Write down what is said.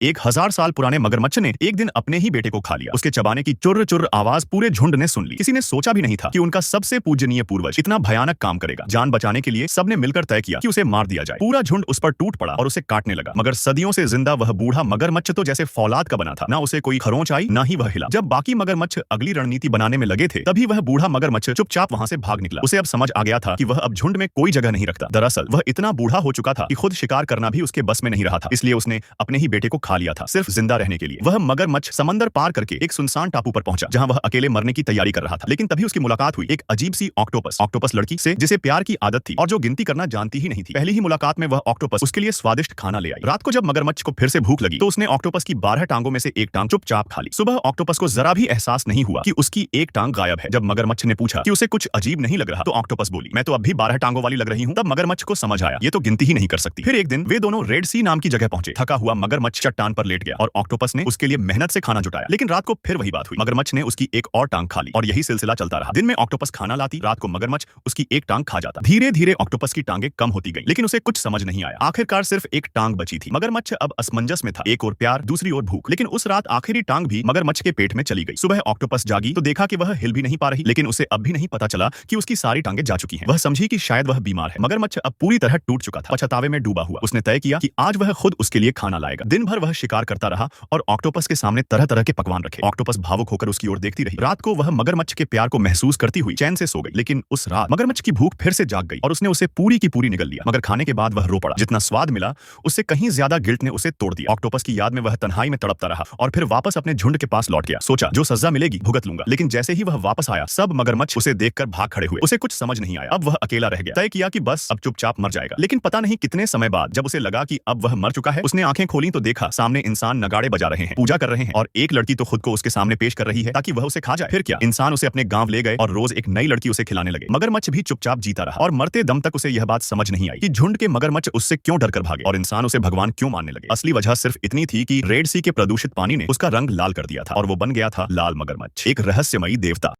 1000 साल पुराने मगरमच्छ ने एक दिन अपने ही बेटे को खा लिया। उसके चबाने की चुर्र चुर्र आवाज पूरे झुंड ने सुन ली। किसी ने सोचा भी नहीं था कि उनका सबसे पूजनीय पूर्वज इतना भयानक काम करेगा। जान बचाने के लिए सबने मिलकर तय किया कि उसे मार दिया जाए। पूरा झुंड उस पर टूट पड़ा और उसे काटने लगा, मगर सदियों से जिंदा वह बूढ़ा मगरमच्छ तो जैसे फौलाद का बना था। ना उसे कोई खरोंच आई, ना ही वह हिला। जब बाकी मगरमच्छ अगली रणनीति बनाने में लगे थे, तभी वह बूढ़ा मगरमच्छ चुपचाप वहां से भाग निकला। उसे अब समझ आ गया था कि वह अब झुंड में कोई जगह नहीं रखता। दरअसल वह इतना बूढ़ा हो चुका था कि खुद शिकार करना भी उसके बस में नहीं रहा था। इसलिए उसने अपने ही बेटे को खा लिया था, सिर्फ जिंदा रहने के लिए। वह मगरमच्छ समंदर पार करके एक सुनसान टापू पर पहुंचा, जहां वह अकेले मरने की तैयारी कर रहा था। लेकिन तभी उसकी मुलाकात हुई एक अजीब सी ऑक्टोपस लड़की से, जिसे प्यार की आदत थी और जो गिनती करना जानती ही नहीं थी। पहली ही मुलाकात में वह ऑक्टोपस उसके लिए स्वादिष्ट खाना ले आई। रात को जब मगरमच्छ को फिर से भूख लगी तो उसने ऑक्टोपस की 12 टांगों में से एक टांग चुपचाप खा ली। सुबह ऑक्टोपस को जरा भी एहसास नहीं हुआ कि उसकी एक टांग गायब है। जब मगरमच्छ ने पूछा कि उसे कुछ अजीब नहीं लग रहा, तो ऑक्टोपस बोली, मैं तो अब भी 12 टांगों वाली लग रही हूँ। तब मगरमच्छ को समझ आया, ये तो गिनती ही नहीं कर सकती। फिर एक दिन वे दोनों रेड सी नाम की जगह पहुंचे। थका हुआ मगरमच्छ चट्टान पर लेट गया और ऑक्टोपस ने उसके लिए मेहनत से खाना जुटाया। लेकिन रात को फिर वही बात हुई, मगरमच्छ ने उसकी एक और टांग खा ली और यही सिलसिला चलता रहा। दिन में ऑक्टोपस खाना लाती, रात को मगरमच्छ उसकी एक टांग खा जाता। धीरे धीरे ऑक्टोपस की टांगें कम होती गई, लेकिन उसे कुछ समझ नहीं आया। आखिरकार सिर्फ एक टांग बची थी। मगरमच्छ अब असमंजस में था, एक और प्यार, दूसरी ओर भूख। लेकिन उस रात आखिरी टांग भी मगरमच्छ के पेट में चली गई। सुबह ऑक्टोपस जागी तो देखा कि वह हिल भी नहीं पा रही, लेकिन उसे अब भी नहीं पता चला कि उसकी सारी टांगें जा चुकी हैं। वह समझी कि शायद वह बीमार है। मगरमच्छ अब पूरी तरह टूट चुका था, पछतावे में डूबा हुआ। उसने तय किया कि आज वह खुद उसके लिए खाना लाएगा। दिन भर वह शिकार करता रहा और ऑक्टोपस के सामने तरह तरह के पकवान रखे। ऑक्टोपस भावुक होकर उसकी ओर देखती रही। रात को वह मगरमच्छ के प्यार को महसूस करती हुई चैन से सो गई। लेकिन उस रात मगरमच्छ की भूख फिर से जाग गई और उसने उसे पूरी की पूरी निगल लिया। मगर खाने के बाद वह रो पड़ा। जितना स्वाद मिला उससे कहीं ज्यादा गिल्ट ने उसे तोड़ दिया। ऑक्टोपस की याद में वह तन्हाई में तड़पता रहा और फिर वापस अपने झुंड के पास लौट गया। सोचा, जो सजा मिलेगी भुगत लूंगा। लेकिन जैसे ही वह वापस आया, सब मगरमच्छ उसे देखकर भाग खड़े हुए। उसे कुछ समझ नहीं आया। अब वह अकेला रह गया। तय किया कि बस अब चुपचाप मर जाएगा। लेकिन पता नहीं कितने समय बाद जब उसे लगा कि अब वह मर चुका है, उसने आंखें खोली तो देखा सामने इंसान नगाड़े बजा रहे हैं, पूजा कर रहे हैं और एक लड़की तो खुद को उसके सामने पेश कर रही है ताकि वह उसे खा जाए। फिर क्या, इंसान उसे अपने गांव ले गए और रोज एक नई लड़की उसे खिलाने लगे। मगरमच्छ भी चुपचाप जीता रहा और मरते दम तक उसे यह बात समझ नहीं आई कि झुंड के मगरमच्छ उससे क्यों डरकर भागे और इंसान उसे भगवान क्यों मानने लगे। असली वजह सिर्फ इतनी थी कि रेड सी के प्रदूषित पानी ने उसका रंग लाल कर दिया था और वो बन गया था लाल मगरमच्छ, एक रहस्यमयी देवता।